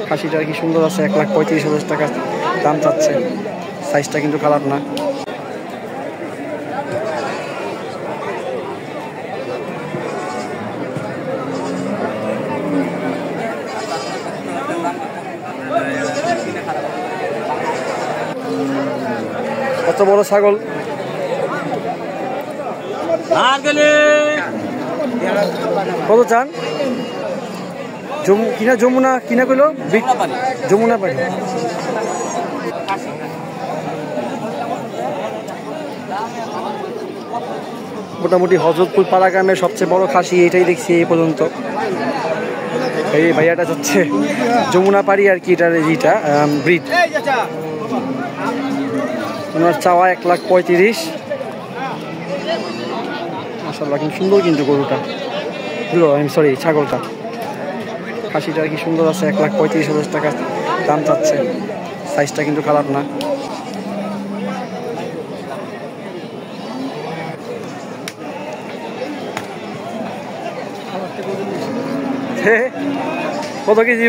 খাসিটা কি সুন্দর আছে, 1,35,000 টাকা দাম চাচ্ছে। সাইজটা কিন্তু খারাপ না। কত বড় ছাগল, কত চান? কিনা যমুনা কিনা কইলো, যমুনা পানি। মোটামুটি হজরতপুর পাড়া গ্রামের সবচেয়ে বড় খাসি এটাই দেখছি এই পর্যন্ত। এই ভাইয়াটা হচ্ছে যমুনা পাড়ি আর কি, এটার এইটা ব্রিড। ওনার চাওয়া 1,35,000। মাশাআল্লাহ কিন্তু সুন্দর, কিন্তু গরুটা সরি ছাগলটা। খাসিটা কি সুন্দর আছে, 1,35,000 টাকা দাম চাচ্ছে। সাইজটা কিন্তু খারাপ না। কত কেজি?